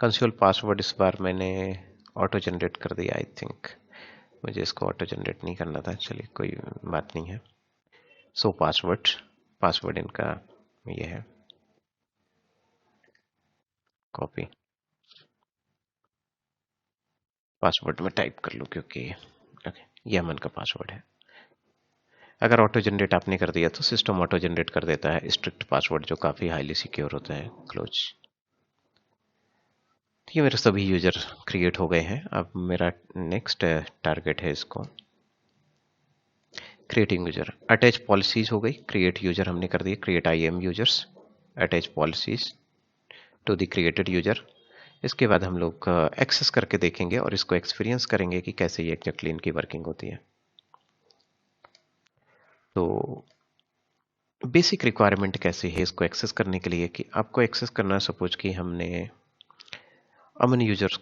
S1: Console password इस बार मैंने ऑटो जनरेट कर दिया। आई थिंक मुझे इसको ऑटो जनरेट नहीं करना था, चलिए कोई बात नहीं है। सो पासवर्ड, पासवर्ड इनका ये है, कॉपी पासवर्ड में टाइप कर लूँ क्योंकि ओके ये अमन का पासवर्ड है। अगर ऑटो जनरेट आपने कर दिया तो सिस्टम ऑटो जनरेट कर देता है स्ट्रिक्ट पासवर्ड, जो काफ़ी हाईली सिक्योर होता है। क्लोज। ये मेरे सभी यूजर क्रिएट हो गए हैं। अब मेरा नेक्स्ट टारगेट है इसको क्रिएटिंग यूजर। अटैच पॉलिसीज हो गई, क्रिएट यूजर हमने कर दिया, create IAM users, attach policies to the created user. इसके बाद हम लोग एक्सेस करके देखेंगे और इसको एक्सपीरियंस करेंगे कि कैसे ये एग्जैक्टली इनकी वर्किंग होती है। तो बेसिक रिक्वायरमेंट कैसे है इसको एक्सेस करने के लिए, कि आपको एक्सेस करना है, सपोज कि हमने अमन यूजर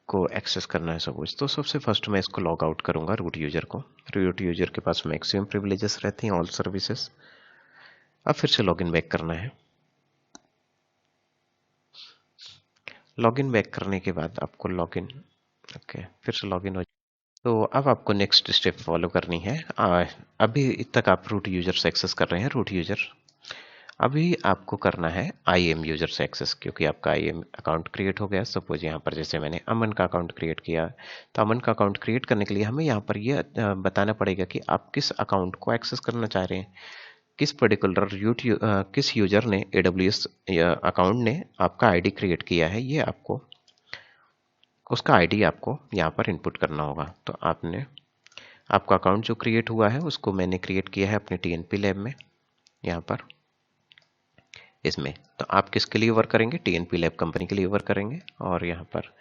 S1: को एक्सेस करना है सपोज, तो सबसे फर्स्ट मैं इसको लॉग आउट करूंगा रूट यूजर को। रूट यूजर के पास मैक्सिमम प्रिविलेजेस रहती हैं, ऑल सर्विसेज। अब फिर से लॉगिन बैक करना है। लॉगिन बैक करने के बाद आपको लॉगिन, ओके फिर से लॉगिन हो। तो अब आपको नेक्स्ट स्टेप फॉलो करनी है। अभी तक आप रूट यूजर से एक्सेस कर रहे हैं, रूट यूजर। अभी आपको करना है IAM यूजर से एक्सेस, क्योंकि आपका IAM अकाउंट क्रिएट हो गया। सपोज यहाँ पर जैसे मैंने अमन का अकाउंट क्रिएट किया, तो अमन का अकाउंट क्रिएट करने के लिए हमें यहाँ पर ये बताना पड़ेगा कि आप किस अकाउंट को एक्सेस करना चाह रहे हैं, किस पर्टिकुलर किस यूजर ने AWS अकाउंट ने आपका ID क्रिएट किया है, ये आपको उसका ID आपको यहाँ पर इनपुट करना होगा। तो आपने आपका अकाउंट जो क्रिएट हुआ है उसको मैंने क्रिएट किया है अपने TNP लैब में, यहाँ पर इसमें। तो आप किसके लिए वर्क करेंगे, TNP लैब कंपनी के लिए वर्क करेंगे। और यहाँ पर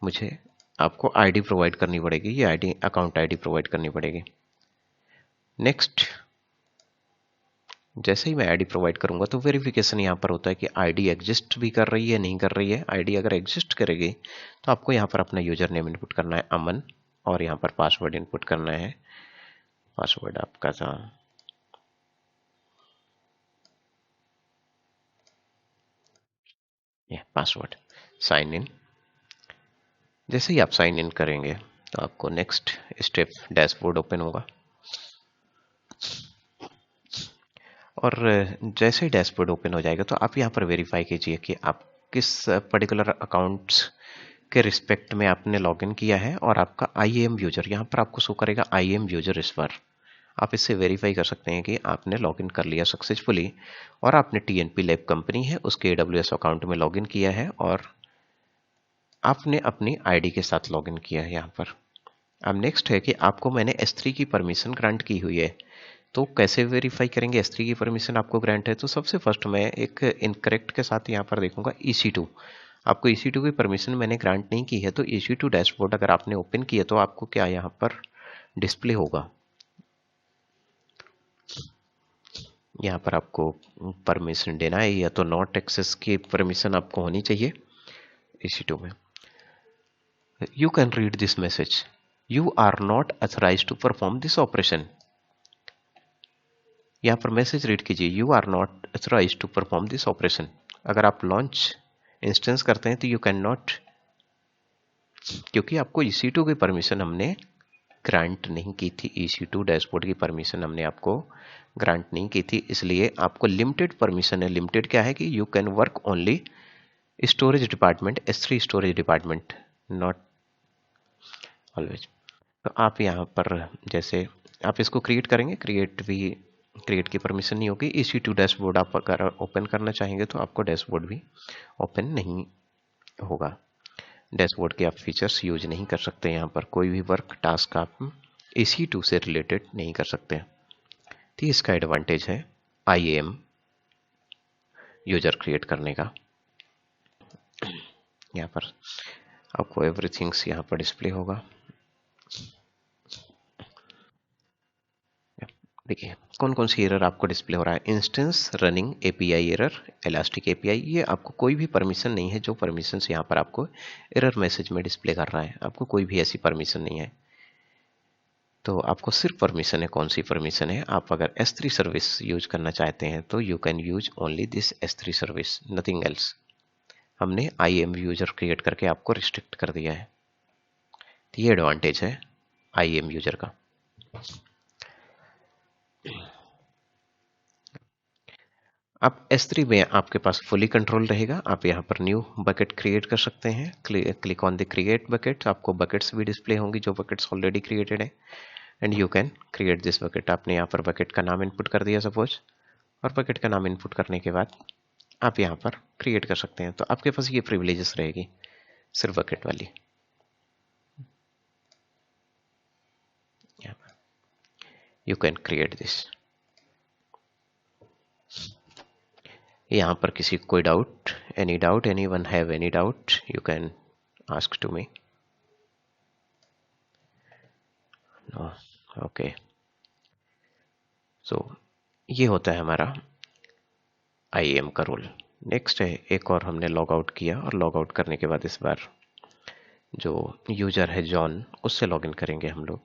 S1: मुझे आपको ID प्रोवाइड करनी पड़ेगी, ये ID अकाउंट ID प्रोवाइड करनी पड़ेगी। नेक्स्ट, जैसे ही मैं ID प्रोवाइड करूंगा तो वेरिफिकेशन यहाँ पर होता है कि ID एग्जिस्ट भी कर रही है नहीं कर रही है। ID अगर एग्जिस्ट करेगी तो आपको यहाँ पर अपना यूजर नेम इनपुट करना है अमन, और यहाँ पर पासवर्ड इनपुट करना है। पासवर्ड आपका था ये पासवर्ड, साइन इन। जैसे ही आप साइन इन करेंगे तो आपको नेक्स्ट स्टेप डैशबोर्ड ओपन होगा, और जैसे ही डैशबोर्ड ओपन हो जाएगा तो आप यहाँ पर वेरीफाई कीजिए कि आप किस पर्टिकुलर अकाउंट्स के रिस्पेक्ट में आपने लॉगिन किया है, और आपका IAM यूजर यहाँ पर आपको शो करेगा IAM यूजर इस बार। आप इससे वेरीफाई कर सकते हैं कि आपने लॉगिन कर लिया सक्सेसफुली और आपने टीएनपी लैब कंपनी है उसके AWS अकाउंट में लॉगिन किया है और आपने अपनी आईडी के साथ लॉगिन किया है यहाँ पर। अब नेक्स्ट है कि आपको मैंने S3 की परमिशन ग्रांट की हुई है, तो कैसे वेरीफाई करेंगे S3 की परमिशन आपको ग्रांट है। तो सबसे फर्स्ट मैं एक इनकरेक्ट के साथ यहाँ पर देखूंगा EC2। आपको EC2 की परमिशन मैंने ग्रांट नहीं की है, तो EC2 डैशबोर्ड अगर आपने ओपन किया तो आपको क्या यहाँ पर डिस्प्ले होगा, यहाँ पर आपको परमिशन देना है या तो नॉट एक्सेस की परमिशन आपको होनी चाहिए EC2 में। You can read this message, you are not authorise to perform this operation. यहाँ पर मैसेज रीड कीजिए, you are not authorise to perform this operation. अगर आप लॉन्च इंस्टेंस करते हैं तो यू कैन नॉट, क्योंकि आपको EC2 की परमिशन हमने ग्रांट नहीं की थी, EC2 डैशबोर्ड की परमिशन हमने आपको ग्रांट नहीं की थी, इसलिए आपको लिमिटेड परमिशन है। लिमिटेड क्या है कि you can work only storage department, S3 storage department, not always. तो आप यहाँ पर जैसे आप इसको क्रिएट करेंगे, क्रिएट की परमिशन नहीं होगी। EC2 डैशबोर्ड आप अगर ओपन करना चाहेंगे तो आपको डैशबोर्ड भी ओपन नहीं होगा। डैशबोर्ड के आप फीचर्स यूज नहीं कर सकते, यहाँ पर कोई भी वर्क टास्क आप EC2 से रिलेटेड नहीं कर सकते। तो इसका एडवांटेज है IAM यूजर क्रिएट करने का। यहाँ पर आपको एवरीथिंग्स यहाँ पर डिस्प्ले होगा। देखिए कौन कौन सी एरर आपको डिस्प्ले हो रहा है, instance running API error, elastic API, ये आपको कोई भी परमिशन नहीं है। जो परमिशन यहाँ पर आपको एरर मैसेज में डिस्प्ले कर रहा है, आपको कोई भी ऐसी परमिशन नहीं है। तो आपको सिर्फ परमिशन है, कौन सी परमिशन है, आप अगर S3 सर्विस यूज करना चाहते हैं तो you can use only this S3 service, nothing else. हमने IAM यूजर क्रिएट करके आपको रिस्ट्रिक्ट कर दिया है। तो ये एडवांटेज है IAM यूजर का। आप S3 में आपके पास फुली कंट्रोल रहेगा। आप यहाँ पर न्यू बकेट क्रिएट कर सकते हैं, click on the create bucket, आपको बकेट्स भी डिस्प्ले होंगी जो बकेट्स ऑलरेडी क्रिएटेड है, and you can create this bucket. आपने यहाँ पर बकेट का नाम इनपुट कर दिया सपोज, और बकेट का नाम इनपुट करने के बाद आप यहाँ पर क्रिएट कर सकते हैं। तो आपके पास ये प्रिविलेजेस रहेगी सिर्फ बकेट वाली। You can create this. यहाँ पर किसी को कोई doubt, any one have any doubt, you can ask to me. Okay, so ये होता है हमारा IAM का रोल। नेक्स्ट है एक और, हमने लॉग आउट किया और लॉग आउट करने के बाद इस बार जो यूजर है जॉन, उससे लॉगिन करेंगे हम लोग।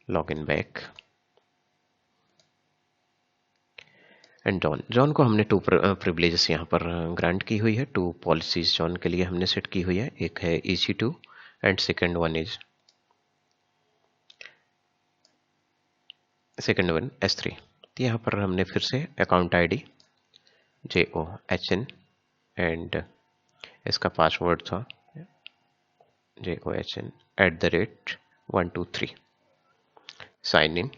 S1: लॉगिन बैक एंड जॉन को हमने 2 प्रिविलेजेस यहाँ पर ग्रांट की हुई है, 2 पॉलिसीज जॉन के लिए हमने सेट की हुई है। एक है EC2 and second one S3। तो यहाँ पर हमने फिर से अकाउंट ID JOHN एंड इसका पासवर्ड था JOHN@123, साइन इन।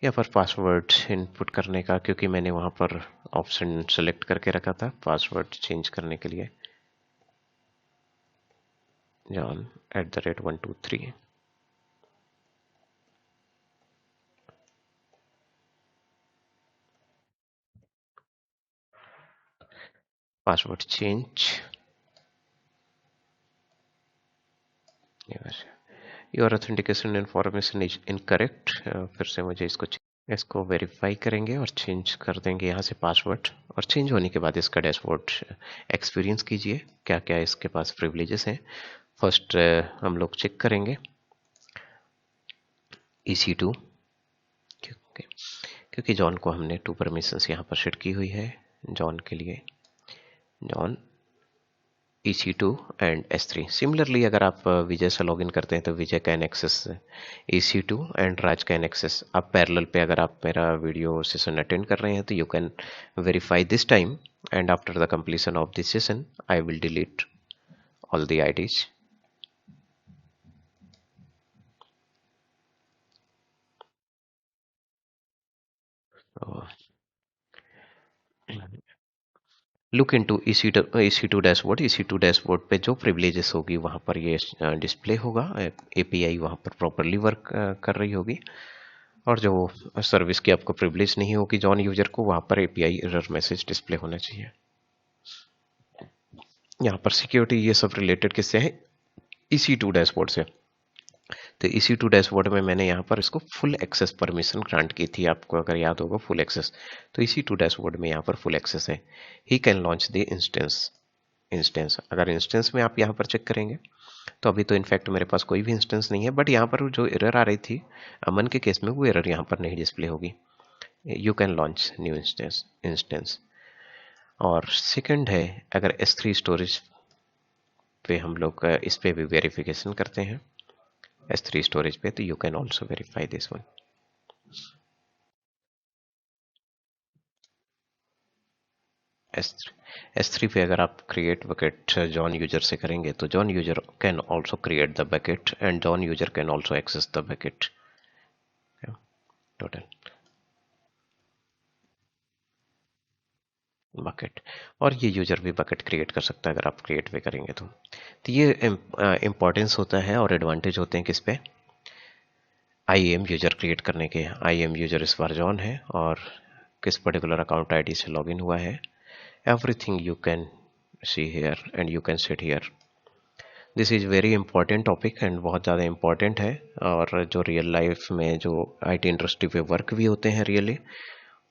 S1: यहाँ पर पासवर्ड इनपुट करने का, क्योंकि मैंने वहाँ पर ऑप्शन सेलेक्ट करके रखा था पासवर्ड चेंज करने के लिए, John@123। Password change, your authentication information is incorrect. फिर से मुझे इसको वेरीफाई करेंगे और चेंज कर देंगे यहाँ से पासवर्ड। और चेंज होने के बाद इसका डैशबोर्ड एक्सपीरियंस कीजिए, क्या क्या इसके पास प्रिविलेजेस हैं। फर्स्ट हम लोग चेक करेंगे EC2, क्योंकि जॉन को हमने 2 परमिशंस यहाँ पर सेट की हुई है। जॉन के लिए John EC2 and S3। Similarly अगर आप विजय से लॉगिन करते हैं तो Vijay can access EC2 and Raj can access. आप पैरेलल पे अगर आप मेरा वीडियो सेशन अटेंड कर रहे हैं तो you can verify this time, and after the completion of this session I will delete all the IDs। Look into EC2 dashboard. EC2 dashboard पे जो प्रिविलेजेस होगी वहाँ पर ये डिस्प्ले होगा। API वहाँ पर प्रॉपरली वर्क कर रही होगी, और जो सर्विस की आपको प्रिविलेज नहीं होगी जॉन यूजर को, वहाँ पर API एरर मैसेज डिस्प्ले होना चाहिए। यहाँ पर सिक्योरिटी ये सब रिलेटेड किससे है? EC2 डैशबोर्ड से। तो EC2 डैशबोर्ड में मैंने यहाँ पर इसको फुल एक्सेस परमिशन ग्रांट की थी, आपको अगर याद होगा, फुल एक्सेस। तो EC2 डैशबोर्ड में यहाँ पर फुल एक्सेस है। He can launch the instance. अगर इंस्टेंस में आप यहाँ पर चेक करेंगे तो अभी तो इनफैक्ट मेरे पास कोई भी इंस्टेंस नहीं है, बट यहाँ पर जो एरर आ रही थी अमन के केस में, वो एरर यहाँ पर नहीं डिस्प्ले होगी। You can launch new instance. और सेकंड है, अगर S3 स्टोरेज पे हम लोग इस पे भी वेरिफिकेशन करते हैं, S3 स्टोरेज पे, तो you can also verify this one. S3 पे अगर आप क्रिएट बकेट जॉन यूजर से करेंगे तो John user can also create the bucket and John user can also access the bucket total bucket. और ये यूजर भी बकेट क्रिएट कर सकता है अगर आप क्रिएट पे करेंगे तो ये इम्पोर्टेंस होता है और एडवांटेज होते हैं किस पे? IAM यूजर क्रिएट करने के। IAM यूजर इस बार जॉन है और किस पर्टिकुलर अकाउंट आईडी से लॉगिन हुआ है, everything you can see here and you can set here. This is very important topic and बहुत ज़्यादा इंपॉर्टेंट है, और जो रियल लाइफ में जो IT इंडस्ट्री पे वर्क भी होते हैं, रियली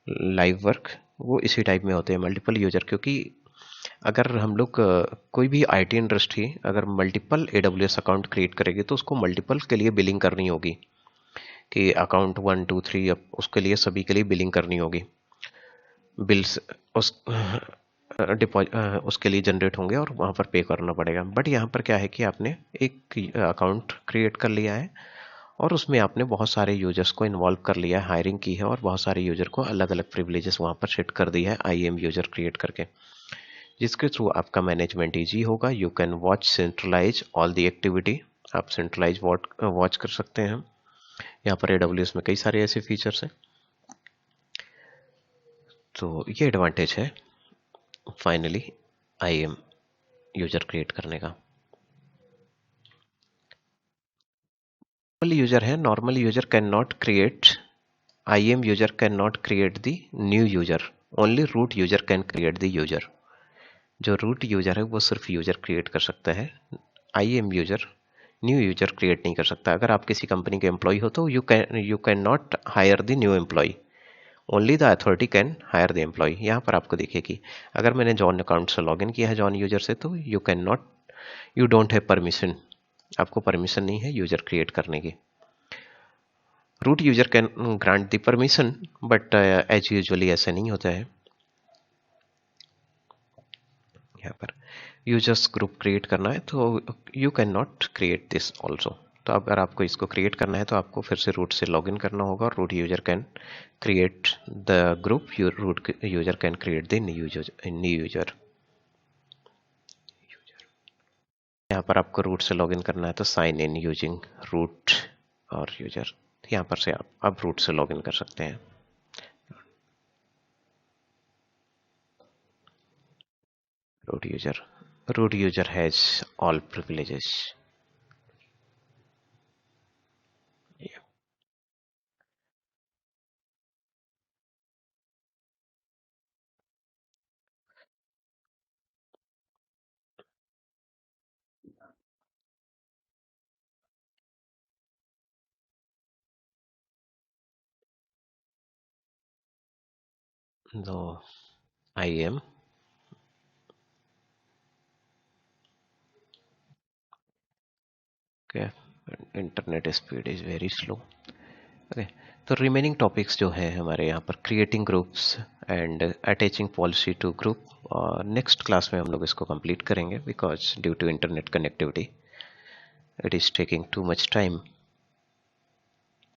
S1: लाइव वर्क, वो इसी टाइप में होते हैं, मल्टीपल यूजर। क्योंकि अगर हम लोग कोई भी IT इंडस्ट्री अगर मल्टीपल AWS अकाउंट क्रिएट करेगी तो उसको मल्टीपल के लिए बिलिंग करनी होगी, कि अकाउंट 1 2 3, अब उसके लिए सभी के लिए बिलिंग करनी होगी। बिल्स उस उसके लिए जनरेट होंगे और वहाँ पर पे करना पड़ेगा। बट यहाँ पर क्या है कि आपने एक अकाउंट क्रिएट कर लिया है और उसमें आपने बहुत सारे यूजर्स को इन्वॉल्व कर लिया है, हायरिंग की है, और बहुत सारे यूजर को अलग अलग प्रिविलेजेस वहाँ पर सेट कर दी है IAM यूजर क्रिएट करके, जिसके थ्रू आपका मैनेजमेंट ईजी होगा। You can watch centralise all the activity. आप सेंट्रलाइज वॉच कर सकते हैं। यहाँ पर AWS में कई सारे ऐसे फीचर्स हैं, तो ये एडवांटेज है फाइनली IAM यूजर क्रिएट करने का। नॉर्मल यूजर है, normal user can not create, IAM user can not create the new user, only root user can create the user. जो रूट यूजर है वो सिर्फ यूजर क्रिएट कर सकता है, IAM user new user create नहीं कर सकता। अगर आप किसी कंपनी के एम्प्लॉय हो तो you can not hire the new employ, only the authority can hire the employ. यहाँ पर आपको देखिए अगर मैंने जॉन अकाउंट से लॉगिन किया है जॉन यूजर से, तो you can not, you don't have permission, आपको परमिशन नहीं है यूजर क्रिएट करने की। Root user can grant the permission, but as usually ऐसा नहीं होता है। यहाँ पर यूजर्स ग्रुप क्रिएट करना है तो you can not create this also. तो अगर आपको इसको क्रिएट करना है तो आपको फिर से रूट से लॉगिन करना होगा, और root user can create the group, root user can create the new user. यहाँ पर आपको रूट से लॉगिन करना है तो साइन इन यूजिंग रूट और यूजर। यहाँ पर से आप अब रूट से लॉगिन कर सकते हैं। root user has all privileges. Yeah. No, I am. Okay, internet speed is very slow. Okay, तो रिमेनिंग टॉपिक्स जो है हमारे यहाँ पर creating groups and attaching policy to group, और नेक्स्ट क्लास में हम लोग इसको कंप्लीट करेंगे, because due to internet connectivity it is taking too much time.